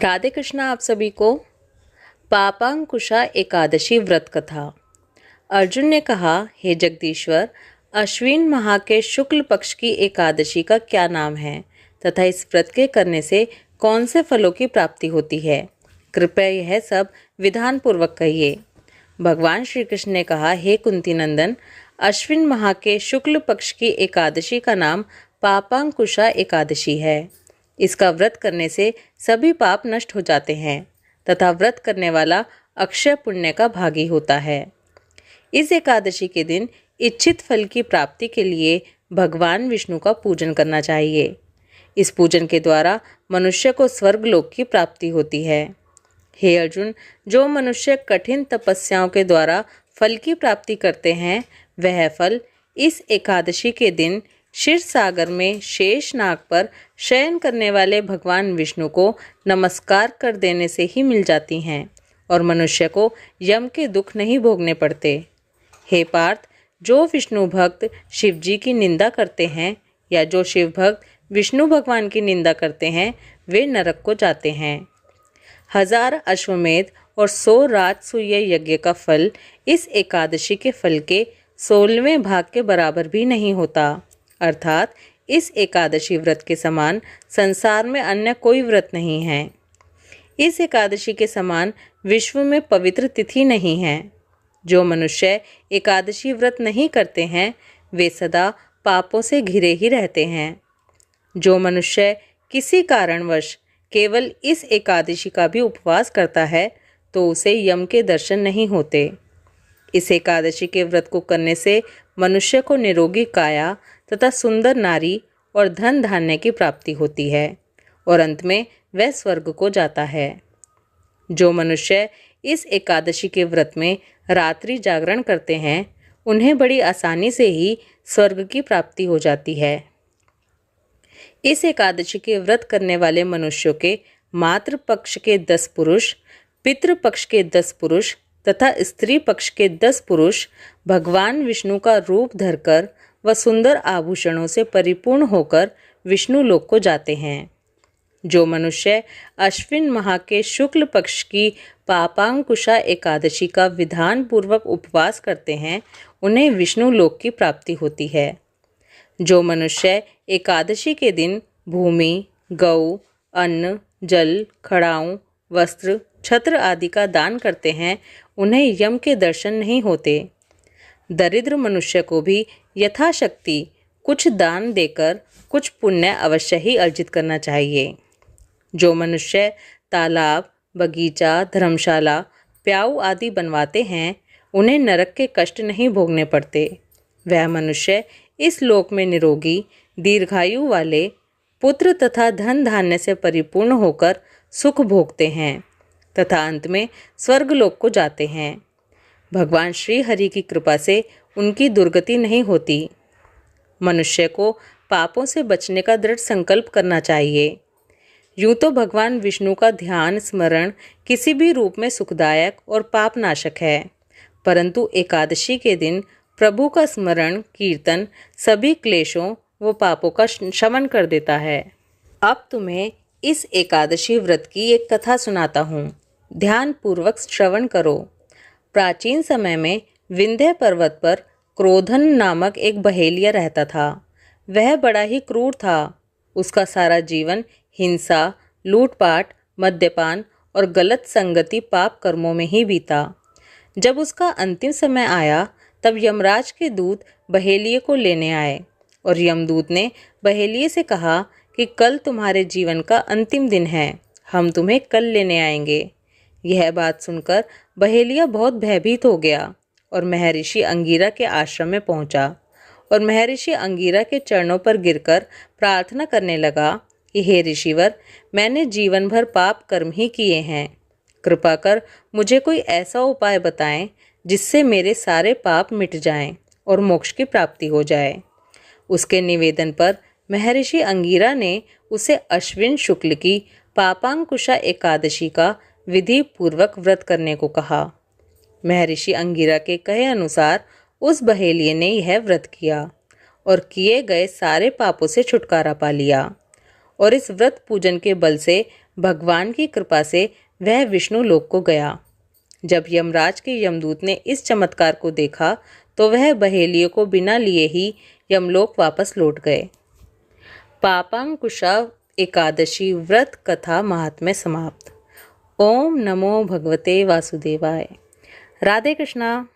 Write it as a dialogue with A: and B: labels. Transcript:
A: राधे कृष्णा आप सभी को। पापांकुशा एकादशी व्रत कथा। अर्जुन ने कहा, हे जगदीश्वर, अश्विन माह के शुक्ल पक्ष की एकादशी का क्या नाम है तथा इस व्रत के करने से कौन से फलों की प्राप्ति होती है? कृपया यह सब विधान पूर्वक कहिए। भगवान श्री कृष्ण ने कहा, हे कुंती नंदन, अश्विन माह के शुक्ल पक्ष की एकादशी का नाम पापांकुशा एकादशी है। इसका व्रत करने से सभी पाप नष्ट हो जाते हैं तथा व्रत करने वाला अक्षय पुण्य का भागी होता है। इस एकादशी के दिन इच्छित फल की प्राप्ति के लिए भगवान विष्णु का पूजन करना चाहिए। इस पूजन के द्वारा मनुष्य को स्वर्गलोक की प्राप्ति होती है। हे अर्जुन, जो मनुष्य कठिन तपस्याओं के द्वारा फल की प्राप्ति करते हैं, वह फल इस एकादशी के दिन क्षीर सागर में शेष नाग पर शयन करने वाले भगवान विष्णु को नमस्कार कर देने से ही मिल जाती हैं और मनुष्य को यम के दुख नहीं भोगने पड़ते। हे पार्थ, जो विष्णु भक्त शिव जी की निंदा करते हैं या जो शिव भक्त विष्णु भगवान की निंदा करते हैं, वे नरक को जाते हैं। 1000 अश्वमेध और 100 राजसूय यज्ञ का फल इस एकादशी के फल के 16वें भाग के बराबर भी नहीं होता। अर्थात इस एकादशी व्रत के समान संसार में अन्य कोई व्रत नहीं है। इस एकादशी के समान विश्व में पवित्र तिथि नहीं है। जो मनुष्य एकादशी व्रत नहीं करते हैं, वे सदा पापों से घिरे ही रहते हैं। जो मनुष्य किसी कारणवश केवल इस एकादशी का भी उपवास करता है, तो उसे यम के दर्शन नहीं होते। इस एकादशी के व्रत को करने से मनुष्य को निरोगी काया तथा सुंदर नारी और धन धान्य की प्राप्ति होती है और अंत में वह स्वर्ग को जाता है। जो मनुष्य इस एकादशी के व्रत में रात्रि जागरण करते हैं, उन्हें बड़ी आसानी से ही स्वर्ग की प्राप्ति हो जाती है। इस एकादशी के व्रत करने वाले मनुष्यों के मातृ पक्ष के 10 पुरुष, पितृ पक्ष के 10 पुरुष तथा स्त्री पक्ष के 10 पुरुष भगवान विष्णु का रूप धरकर व सुंदर आभूषणों से परिपूर्ण होकर विष्णु लोक को जाते हैं। जो मनुष्य अश्विन माह के शुक्ल पक्ष की पापांकुशा एकादशी का विधान पूर्वक उपवास करते हैं, उन्हें विष्णु लोक की प्राप्ति होती है। जो मनुष्य एकादशी के दिन भूमि, गौ, अन्न, जल, खड़ाऊं, वस्त्र, छत्र आदि का दान करते हैं, उन्हें यम के दर्शन नहीं होते। दरिद्र मनुष्य को भी यथाशक्ति कुछ दान देकर कुछ पुण्य अवश्य ही अर्जित करना चाहिए। जो मनुष्य तालाब, बगीचा, धर्मशाला, प्याऊ आदि बनवाते हैं, उन्हें नरक के कष्ट नहीं भोगने पड़ते। वह मनुष्य इस लोक में निरोगी, दीर्घायु वाले, पुत्र तथा धन धान्य से परिपूर्ण होकर सुख भोगते हैं तथा अंत में स्वर्गलोक को जाते हैं। भगवान श्री हरि की कृपा से उनकी दुर्गति नहीं होती। मनुष्य को पापों से बचने का दृढ़ संकल्प करना चाहिए। यूँ तो भगवान विष्णु का ध्यान स्मरण किसी भी रूप में सुखदायक और पापनाशक है, परंतु एकादशी के दिन प्रभु का स्मरण कीर्तन सभी क्लेशों व पापों का शमन कर देता है। अब तुम्हें इस एकादशी व्रत की एक कथा सुनाता हूँ, ध्यान पूर्वक श्रवण करो। प्राचीन समय में विंध्य पर्वत पर क्रोधन नामक एक बहेलिया रहता था। वह बड़ा ही क्रूर था। उसका सारा जीवन हिंसा, लूटपाट, मद्यपान और गलत संगति पाप कर्मों में ही बीता। जब उसका अंतिम समय आया, तब यमराज के दूत बहेलिये को लेने आए और यमदूत ने बहेलिये से कहा कि कल तुम्हारे जीवन का अंतिम दिन है, हम तुम्हें कल लेने आएंगे। यह बात सुनकर बहेलिया बहुत भयभीत हो गया और महर्षि अंगिरा के आश्रम में पहुंचा और महर्षि अंगिरा के चरणों पर गिरकर प्रार्थना करने लगा कि हे ऋषिवर, मैंने जीवन भर पाप कर्म ही किए हैं। कृपा कर मुझे कोई ऐसा उपाय बताएं जिससे मेरे सारे पाप मिट जाएं और मोक्ष की प्राप्ति हो जाए। उसके निवेदन पर महर्षि अंगिरा ने उसे अश्विन शुक्ल की पापांकुशा एकादशी का विधि पूर्वक व्रत करने को कहा। महर्षि अंगिरा के कहे अनुसार उस बहेलिये ने यह व्रत किया और किए गए सारे पापों से छुटकारा पा लिया और इस व्रत पूजन के बल से भगवान की कृपा से वह विष्णु लोक को गया। जब यमराज के यमदूत ने इस चमत्कार को देखा तो वह बहेलियों को बिना लिए ही यमलोक वापस लौट गए। पापांकुशा एकादशी व्रत कथा महात्म्य समाप्त। ओम नमो भगवते वासुदेवाय। राधे कृष्णा।